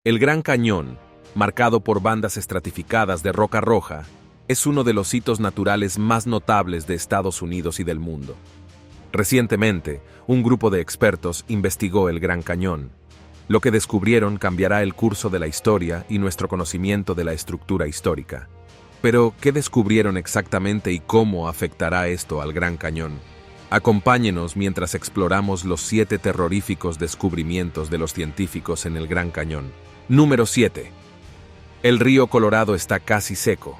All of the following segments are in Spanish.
El Gran Cañón, marcado por bandas estratificadas de roca roja, es uno de los hitos naturales más notables de Estados Unidos y del mundo. Recientemente, un grupo de expertos investigó el Gran Cañón. Lo que descubrieron cambiará el curso de la historia y nuestro conocimiento de la estructura histórica. Pero, ¿qué descubrieron exactamente y cómo afectará esto al Gran Cañón? Acompáñenos mientras exploramos los 7 terroríficos descubrimientos de los científicos en el Gran Cañón. Número 7. El río Colorado está casi seco.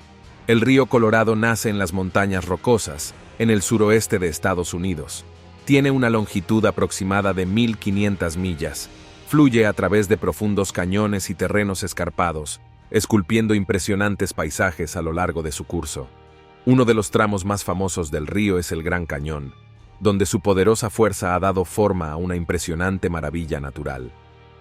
El río Colorado nace en las montañas rocosas, en el suroeste de Estados Unidos. Tiene una longitud aproximada de 1.500 millas. Fluye a través de profundos cañones y terrenos escarpados, esculpiendo impresionantes paisajes a lo largo de su curso. Uno de los tramos más famosos del río es el Gran Cañón, donde su poderosa fuerza ha dado forma a una impresionante maravilla natural.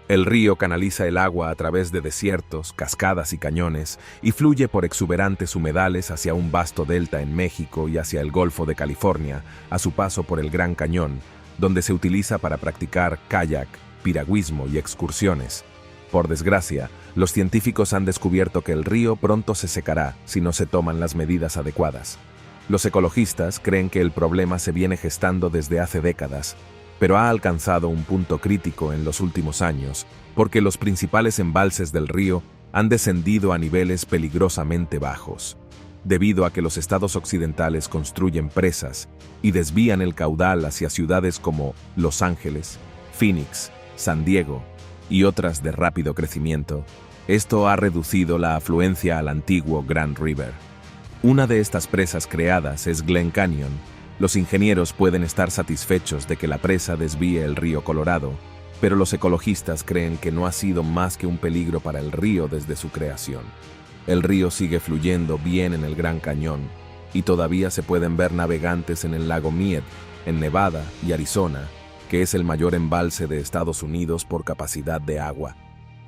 El río canaliza el agua a través de desiertos, cascadas y cañones, y fluye por exuberantes humedales hacia un vasto delta en México y hacia el Golfo de California, a su paso por el Gran Cañón, donde se utiliza para practicar kayak, piragüismo y excursiones. Por desgracia, los científicos han descubierto que el río pronto se secará si no se toman las medidas adecuadas. Los ecologistas creen que el problema se viene gestando desde hace décadas, pero ha alcanzado un punto crítico en los últimos años, porque los principales embalses del río han descendido a niveles peligrosamente bajos, debido a que los estados occidentales construyen presas y desvían el caudal hacia ciudades como Los Ángeles, Phoenix, San Diego y otras de rápido crecimiento. Esto ha reducido la afluencia al antiguo Grand River. Una de estas presas creadas es Glen Canyon. Los ingenieros pueden estar satisfechos de que la presa desvíe el río Colorado, pero los ecologistas creen que no ha sido más que un peligro para el río desde su creación. El río sigue fluyendo bien en el Gran Cañón, y todavía se pueden ver navegantes en el lago Mead, en Nevada y Arizona, que es el mayor embalse de Estados Unidos por capacidad de agua.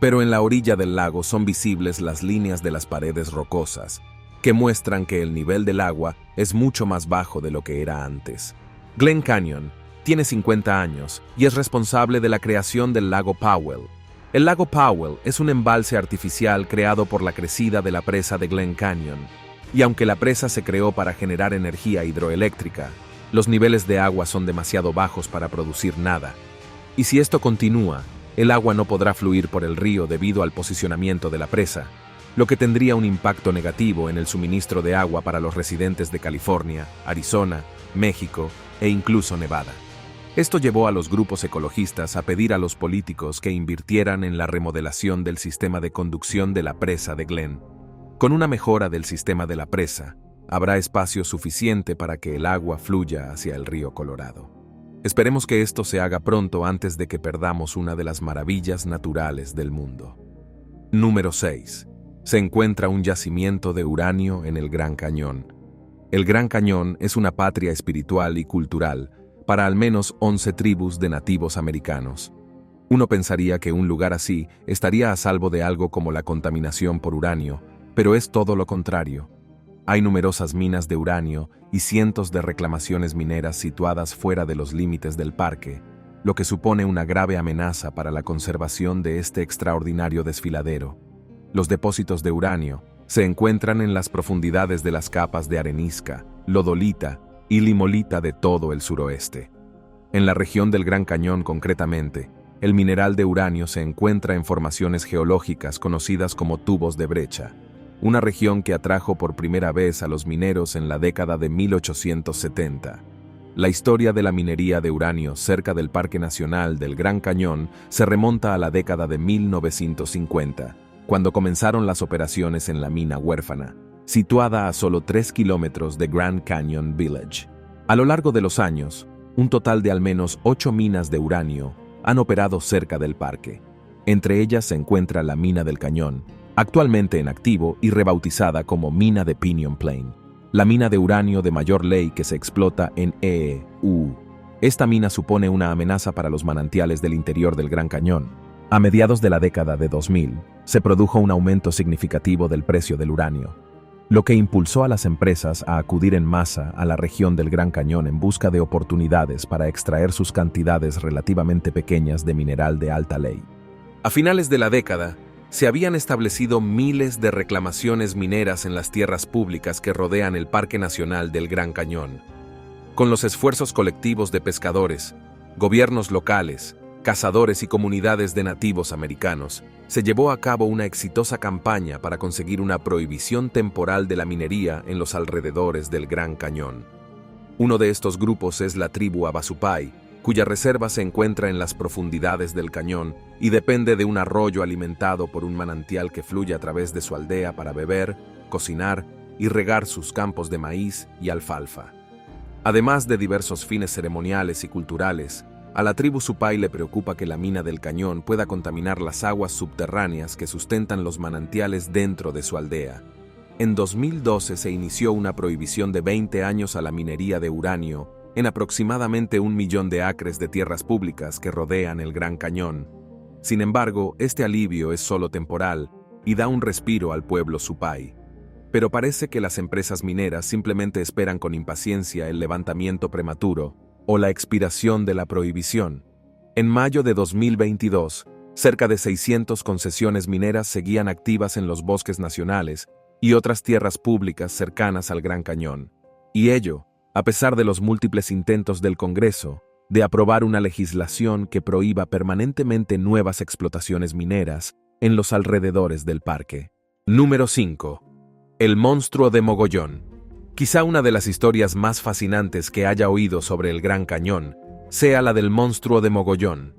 Pero en la orilla del lago son visibles las líneas de las paredes rocosas, que muestran que el nivel del agua es mucho más bajo de lo que era antes. Glen Canyon tiene 50 años y es responsable de la creación del lago Powell. El lago Powell es un embalse artificial creado por la crecida de la presa de Glen Canyon, y aunque la presa se creó para generar energía hidroeléctrica, los niveles de agua son demasiado bajos para producir nada. Y si esto continúa, el agua no podrá fluir por el río debido al posicionamiento de la presa, lo que tendría un impacto negativo en el suministro de agua para los residentes de California, Arizona, México e incluso Nevada. Esto llevó a los grupos ecologistas a pedir a los políticos que invirtieran en la remodelación del sistema de conducción de la presa de Glen. Con una mejora del sistema de la presa, habrá espacio suficiente para que el agua fluya hacia el río Colorado. Esperemos que esto se haga pronto antes de que perdamos una de las maravillas naturales del mundo. Número 6. Se encuentra un yacimiento de uranio en el Gran Cañón. El Gran Cañón es una patria espiritual y cultural para al menos 11 tribus de nativos americanos. Uno pensaría que un lugar así estaría a salvo de algo como la contaminación por uranio, pero es todo lo contrario. Hay numerosas minas de uranio y cientos de reclamaciones mineras situadas fuera de los límites del parque, lo que supone una grave amenaza para la conservación de este extraordinario desfiladero. Los depósitos de uranio se encuentran en las profundidades de las capas de arenisca, lodolita y limolita de todo el suroeste. En la región del Gran Cañón concretamente, el mineral de uranio se encuentra en formaciones geológicas conocidas como tubos de brecha, una región que atrajo por primera vez a los mineros en la década de 1870. La historia de la minería de uranio cerca del Parque Nacional del Gran Cañón se remonta a la década de 1950, cuando comenzaron las operaciones en la mina huérfana, situada a solo 3 kilómetros de Grand Canyon Village. A lo largo de los años, un total de al menos 8 minas de uranio han operado cerca del parque. Entre ellas se encuentra la mina del Cañón, actualmente en activo y rebautizada como mina de Pinyon Plain, la mina de uranio de mayor ley que se explota en EU. Esta mina supone una amenaza para los manantiales del interior del Gran Cañón. A mediados de la década de 2000, se produjo un aumento significativo del precio del uranio, lo que impulsó a las empresas a acudir en masa a la región del Gran Cañón en busca de oportunidades para extraer sus cantidades relativamente pequeñas de mineral de alta ley. A finales de la década, Se habían establecido miles de reclamaciones mineras en las tierras públicas que rodean el Parque Nacional del Gran Cañón. Con los esfuerzos colectivos de pescadores, gobiernos locales, cazadores y comunidades de nativos americanos, se llevó a cabo una exitosa campaña para conseguir una prohibición temporal de la minería en los alrededores del Gran Cañón. Uno de estos grupos es la tribu Havasupai, cuya reserva se encuentra en las profundidades del cañón y depende de un arroyo alimentado por un manantial que fluye a través de su aldea para beber, cocinar y regar sus campos de maíz y alfalfa. Además de diversos fines ceremoniales y culturales, a la tribu Supai le preocupa que la mina del cañón pueda contaminar las aguas subterráneas que sustentan los manantiales dentro de su aldea. En 2012 se inició una prohibición de 20 años a la minería de uranio en aproximadamente 1 millón de acres de tierras públicas que rodean el Gran Cañón. Sin embargo, este alivio es solo temporal y da un respiro al pueblo Supai. Pero parece que las empresas mineras simplemente esperan con impaciencia el levantamiento prematuro o la expiración de la prohibición. En mayo de 2022, cerca de 600 concesiones mineras seguían activas en los bosques nacionales y otras tierras públicas cercanas al Gran Cañón. Y ello, a pesar de los múltiples intentos del Congreso de aprobar una legislación que prohíba permanentemente nuevas explotaciones mineras en los alrededores del parque. Número 5. El monstruo de Mogollón. Quizá una de las historias más fascinantes que haya oído sobre el Gran Cañón sea la del monstruo de Mogollón.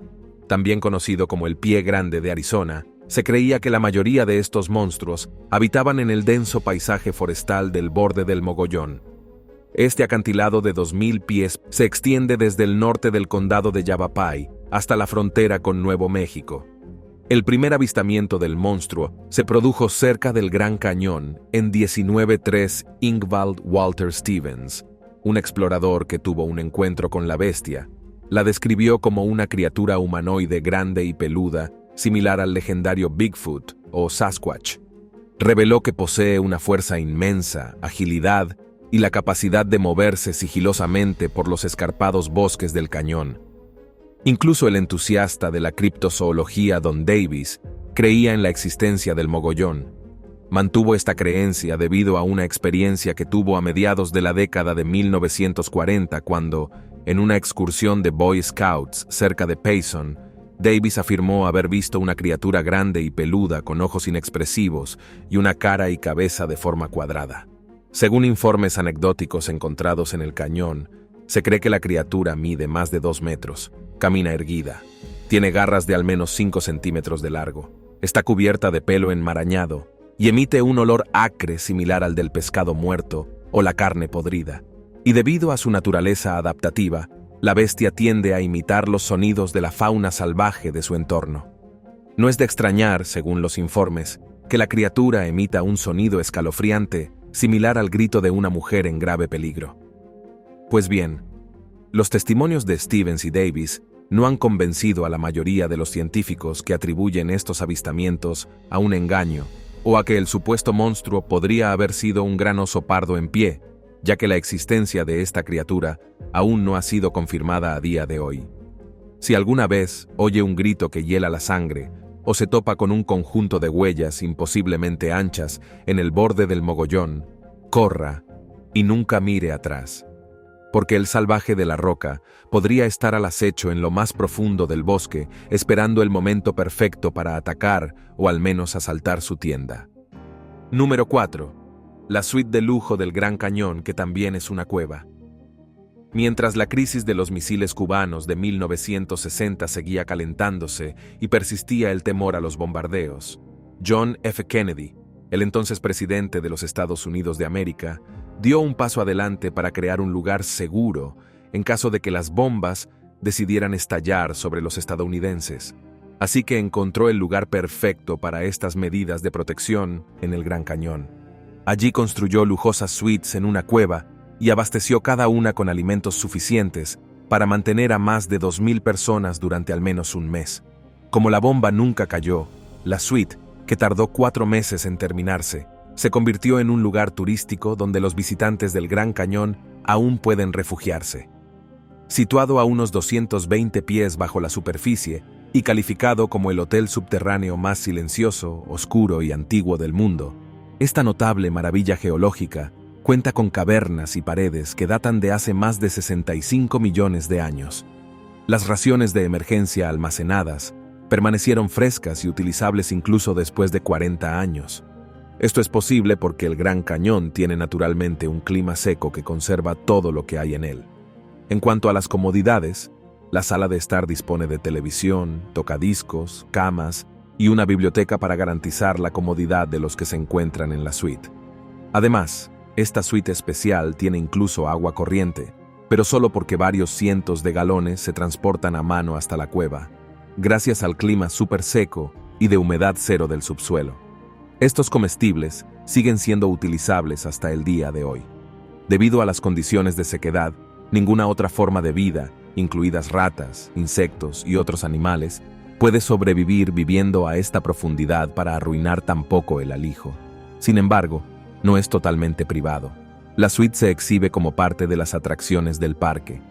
También conocido como el Pie Grande de Arizona, se creía que la mayoría de estos monstruos habitaban en el denso paisaje forestal del borde del Mogollón. Este acantilado de 2.000 pies se extiende desde el norte del condado de Yavapai hasta la frontera con Nuevo México. El primer avistamiento del monstruo se produjo cerca del Gran Cañón en 1903. Ingvald Walter Stevens, un explorador que tuvo un encuentro con la bestia, la describió como una criatura humanoide grande y peluda, similar al legendario Bigfoot o Sasquatch. Reveló que posee una fuerza inmensa, agilidad y la capacidad de moverse sigilosamente por los escarpados bosques del cañón. Incluso el entusiasta de la criptozoología Don Davis creía en la existencia del mogollón. Mantuvo esta creencia debido a una experiencia que tuvo a mediados de la década de 1940 cuando, en una excursión de Boy Scouts cerca de Payson, Davis afirmó haber visto una criatura grande y peluda con ojos inexpresivos y una cara y cabeza de forma cuadrada. Según informes anecdóticos encontrados en el cañón, se cree que la criatura mide más de 2 metros, camina erguida, tiene garras de al menos 5 centímetros de largo, está cubierta de pelo enmarañado y emite un olor acre similar al del pescado muerto o la carne podrida. Y debido a su naturaleza adaptativa, la bestia tiende a imitar los sonidos de la fauna salvaje de su entorno. No es de extrañar, según los informes, que la criatura emita un sonido escalofriante similar al grito de una mujer en grave peligro. Pues bien, los testimonios de Stevens y Davis no han convencido a la mayoría de los científicos que atribuyen estos avistamientos a un engaño o a que el supuesto monstruo podría haber sido un gran oso pardo en pie, ya que la existencia de esta criatura aún no ha sido confirmada a día de hoy. Si alguna vez oye un grito que hiela la sangre o se topa con un conjunto de huellas imposiblemente anchas en el borde del mogollón, corra y nunca mire atrás, porque el salvaje de la roca podría estar al acecho en lo más profundo del bosque, esperando el momento perfecto para atacar o al menos asaltar su tienda. Número 4. La suite de lujo del Gran Cañón, que también es una cueva. Mientras la crisis de los misiles cubanos de 1960 seguía calentándose y persistía el temor a los bombardeos, John F. Kennedy, el entonces presidente de los Estados Unidos de América, dio un paso adelante para crear un lugar seguro en caso de que las bombas decidieran estallar sobre los estadounidenses. Así que encontró el lugar perfecto para estas medidas de protección en el Gran Cañón. Allí construyó lujosas suites en una cueva y abasteció cada una con alimentos suficientes para mantener a más de 2.000 personas durante al menos un mes. Como la bomba nunca cayó, la suite, que tardó 4 meses en terminarse, se convirtió en un lugar turístico donde los visitantes del Gran Cañón aún pueden refugiarse. Situado a unos 220 pies bajo la superficie, Y calificado como el hotel subterráneo más silencioso, oscuro y antiguo del mundo, esta notable maravilla geológica cuenta con cavernas y paredes que datan de hace más de 65 millones de años. Las raciones de emergencia almacenadas permanecieron frescas y utilizables incluso después de 40 años. Esto es posible porque el Gran Cañón tiene naturalmente un clima seco que conserva todo lo que hay en él. En cuanto a las comodidades, la sala de estar dispone de televisión, tocadiscos, camas y una biblioteca para garantizar la comodidad de los que se encuentran en la suite. Además, esta suite especial tiene incluso agua corriente, pero solo porque varios cientos de galones se transportan a mano hasta la cueva, gracias al clima súper seco y de humedad cero del subsuelo. Estos comestibles siguen siendo utilizables hasta el día de hoy. Debido a las condiciones de sequedad, ninguna otra forma de vida, incluidas ratas, insectos y otros animales, puede sobrevivir viviendo a esta profundidad para arruinar tan poco el alijo. Sin embargo, no es totalmente privado. La suite se exhibe como parte de las atracciones del parque.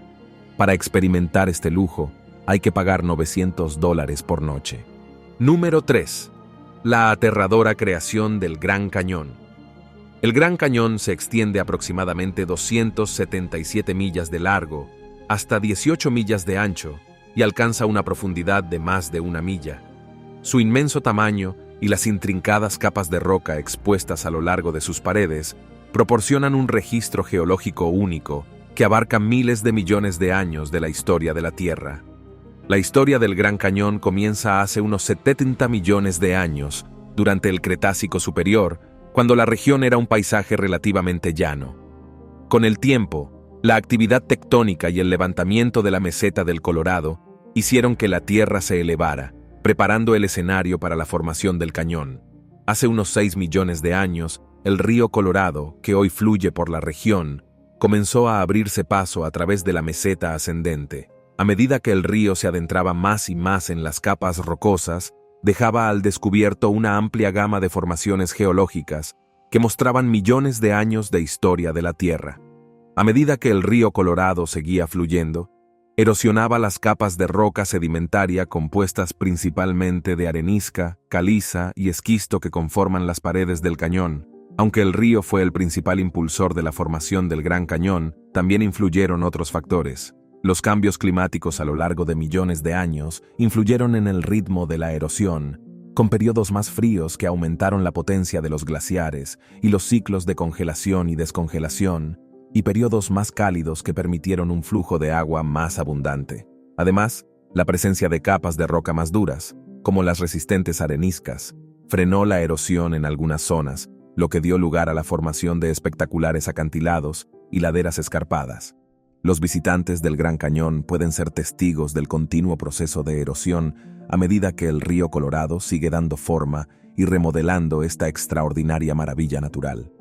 Para experimentar este lujo, hay que pagar $900 por noche. Número 3. La aterradora creación del Gran Cañón. El Gran Cañón se extiende aproximadamente 277 millas de largo, hasta 18 millas de ancho, y alcanza una profundidad de más de 1 milla. Su inmenso tamaño y las intrincadas capas de roca expuestas a lo largo de sus paredes proporcionan un registro geológico único que abarca miles de millones de años de la historia de la Tierra. La historia del Gran Cañón comienza hace unos 70 millones de años, durante el Cretácico Superior, cuando la región era un paisaje relativamente llano. Con el tiempo, la actividad tectónica y el levantamiento de la meseta del Colorado hicieron que la Tierra se elevara, preparando el escenario para la formación del cañón. Hace unos 6 millones de años, el río Colorado, que hoy fluye por la región, comenzó a abrirse paso a través de la meseta ascendente. A medida que el río se adentraba más y más en las capas rocosas, dejaba al descubierto una amplia gama de formaciones geológicas que mostraban millones de años de historia de la Tierra. A medida que el río Colorado seguía fluyendo, erosionaba las capas de roca sedimentaria compuestas principalmente de arenisca, caliza y esquisto que conforman las paredes del cañón. Aunque el río fue el principal impulsor de la formación del Gran Cañón, también influyeron otros factores. Los cambios climáticos a lo largo de millones de años influyeron en el ritmo de la erosión, con periodos más fríos que aumentaron la potencia de los glaciares y los ciclos de congelación y descongelación, y periodos más cálidos que permitieron un flujo de agua más abundante. Además, la presencia de capas de roca más duras, como las resistentes areniscas, frenó la erosión en algunas zonas, lo que dio lugar a la formación de espectaculares acantilados y laderas escarpadas. Los visitantes del Gran Cañón pueden ser testigos del continuo proceso de erosión a medida que el río Colorado sigue dando forma y remodelando esta extraordinaria maravilla natural.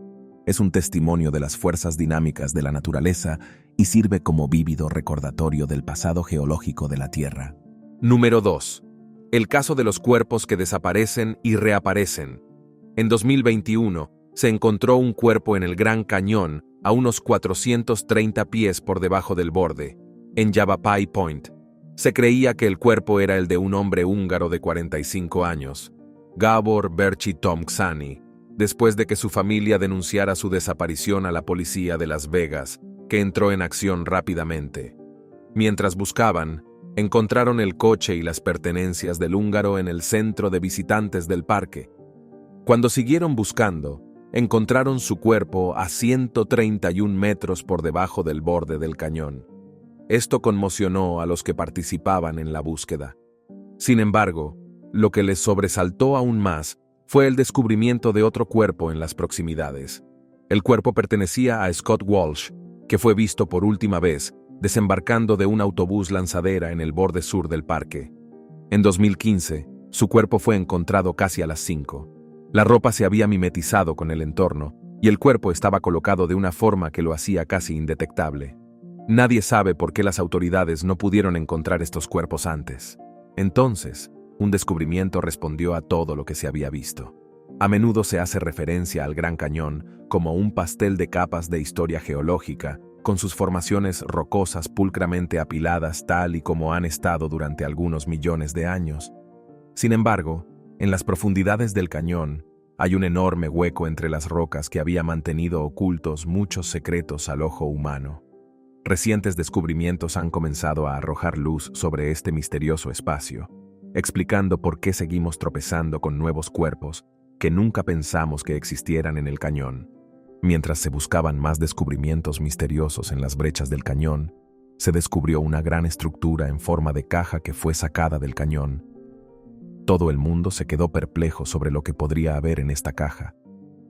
Es un testimonio de las fuerzas dinámicas de la naturaleza y sirve como vívido recordatorio del pasado geológico de la Tierra. Número 2. El caso de los cuerpos que desaparecen y reaparecen. En 2021, se encontró un cuerpo en el Gran Cañón a unos 430 pies por debajo del borde, en Yavapai Point. Se creía que el cuerpo era el de un hombre húngaro de 45 años, Gábor Berchi Tomczani, después de que su familia denunciara su desaparición a la policía de Las Vegas, que entró en acción rápidamente. Mientras buscaban, encontraron el coche y las pertenencias del húngaro en el centro de visitantes del parque. Cuando siguieron buscando, encontraron su cuerpo a 131 metros por debajo del borde del cañón. Esto conmocionó a los que participaban en la búsqueda. Sin embargo, lo que les sobresaltó aún más fue el descubrimiento de otro cuerpo en las proximidades. El cuerpo pertenecía a Scott Walsh, que fue visto por última vez desembarcando de un autobús lanzadera en el borde sur del parque. En 2015, su cuerpo fue encontrado casi a las 5. La ropa se había mimetizado con el entorno, y el cuerpo estaba colocado de una forma que lo hacía casi indetectable. Nadie sabe por qué las autoridades no pudieron encontrar estos cuerpos antes. Entonces, un descubrimiento respondió a todo lo que se había visto. A menudo se hace referencia al Gran Cañón como un pastel de capas de historia geológica, con sus formaciones rocosas pulcramente apiladas tal y como han estado durante algunos millones de años. Sin embargo, en las profundidades del cañón, hay un enorme hueco entre las rocas que había mantenido ocultos muchos secretos al ojo humano. Recientes descubrimientos han comenzado a arrojar luz sobre este misterioso espacio, explicando por qué seguimos tropezando con nuevos cuerpos que nunca pensamos que existieran en el cañón. Mientras se buscaban más descubrimientos misteriosos en las brechas del cañón, se descubrió una gran estructura en forma de caja que fue sacada del cañón. Todo el mundo se quedó perplejo sobre lo que podría haber en esta caja.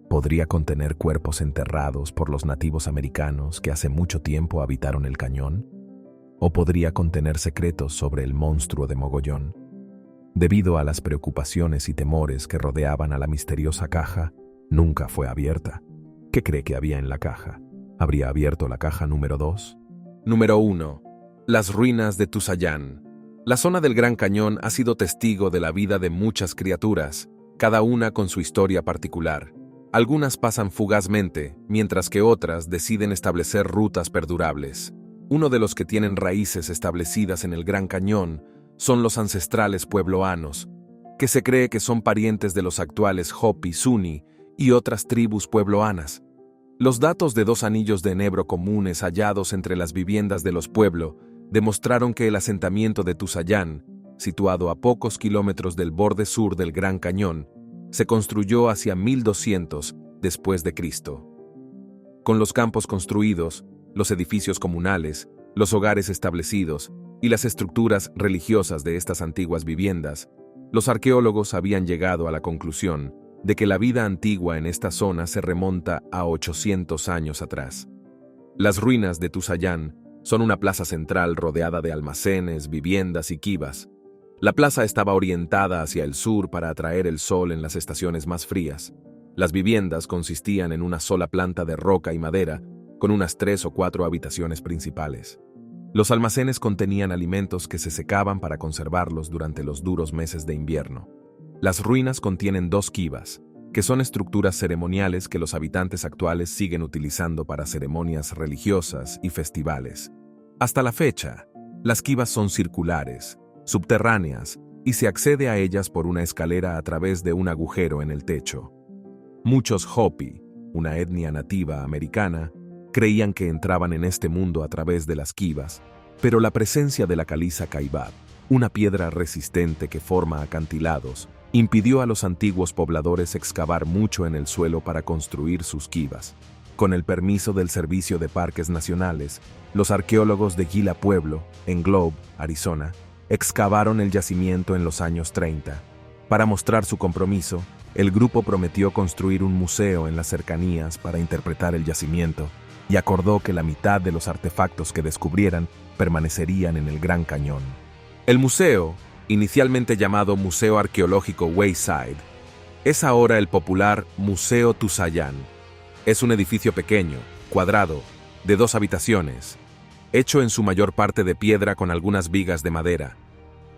¿Podría contener cuerpos enterrados por los nativos americanos que hace mucho tiempo habitaron el cañón? ¿O podría contener secretos sobre el monstruo de Mogollón? Debido a las preocupaciones y temores que rodeaban a la misteriosa caja, nunca fue abierta. ¿Qué cree que había en la caja? ¿Habría abierto la caja número 2? Número 1. Las ruinas de Tusayán. La zona del Gran Cañón ha sido testigo de la vida de muchas criaturas, cada una con su historia particular. Algunas pasan fugazmente, mientras que otras deciden establecer rutas perdurables. Uno de los que tienen raíces establecidas en el Gran Cañón son los ancestrales puebloanos, que se cree que son parientes de los actuales Hopi, Zuni y otras tribus puebloanas. Los datos de 2 anillos de enebro comunes hallados entre las viviendas de los pueblos demostraron que el asentamiento de Tusayán, situado a pocos kilómetros del borde sur del Gran Cañón, se construyó hacia 1200 después de Cristo. Con los campos construidos, los edificios comunales, los hogares establecidos y las estructuras religiosas de estas antiguas viviendas, los arqueólogos habían llegado a la conclusión de que la vida antigua en esta zona se remonta a 800 años atrás. Las ruinas de Tusayán son una plaza central rodeada de almacenes, viviendas y quivas. La plaza estaba orientada hacia el sur para atraer el sol en las estaciones más frías. Las viviendas consistían en una sola planta de roca y madera, con unas 3 o 4 habitaciones principales. Los almacenes contenían alimentos que se secaban para conservarlos durante los duros meses de invierno. Las ruinas contienen 2 quivas, que son estructuras ceremoniales que los habitantes actuales siguen utilizando para ceremonias religiosas y festivales. Hasta la fecha, las quivas son circulares, subterráneas, y se accede a ellas por una escalera a través de un agujero en el techo. Muchos Hopi, una etnia nativa americana, creían que entraban en este mundo a través de las quivas, pero la presencia de la caliza caibab, una piedra resistente que forma acantilados, impidió a los antiguos pobladores excavar mucho en el suelo para construir sus quivas. Con el permiso del Servicio de Parques Nacionales, los arqueólogos de Gila Pueblo, en Globe, Arizona, excavaron el yacimiento en los años 30. Para mostrar su compromiso, el grupo prometió construir un museo en las cercanías para interpretar el yacimiento y acordó que la mitad de los artefactos que descubrieran permanecerían en el Gran Cañón. El museo, inicialmente llamado Museo Arqueológico Wayside, es ahora el popular Museo Tusayán. Es un edificio pequeño, cuadrado, de 2 habitaciones, hecho en su mayor parte de piedra con algunas vigas de madera.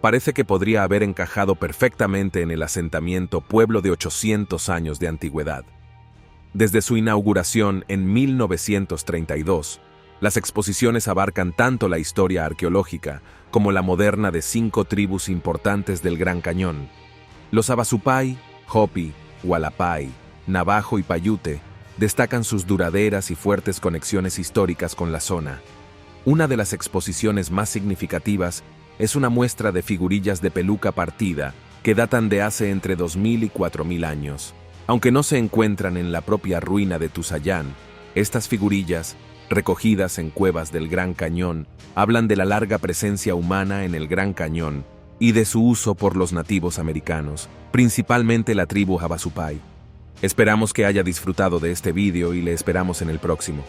Parece que podría haber encajado perfectamente en el asentamiento pueblo de 800 años de antigüedad. Desde su inauguración en 1932, las exposiciones abarcan tanto la historia arqueológica como la moderna de 5 tribus importantes del Gran Cañón: los Havasupai, Hopi, Hualapai, Navajo y Paiute. Destacan sus duraderas y fuertes conexiones históricas con la zona. Una de las exposiciones más significativas es una muestra de figurillas de peluca partida que datan de hace entre 2000 y 4000 años. Aunque no se encuentran en la propia ruina de Tusayán, estas figurillas, recogidas en cuevas del Gran Cañón, hablan de la larga presencia humana en el Gran Cañón y de su uso por los nativos americanos, principalmente la tribu Havasupai. Esperamos que haya disfrutado de este vídeo y le esperamos en el próximo.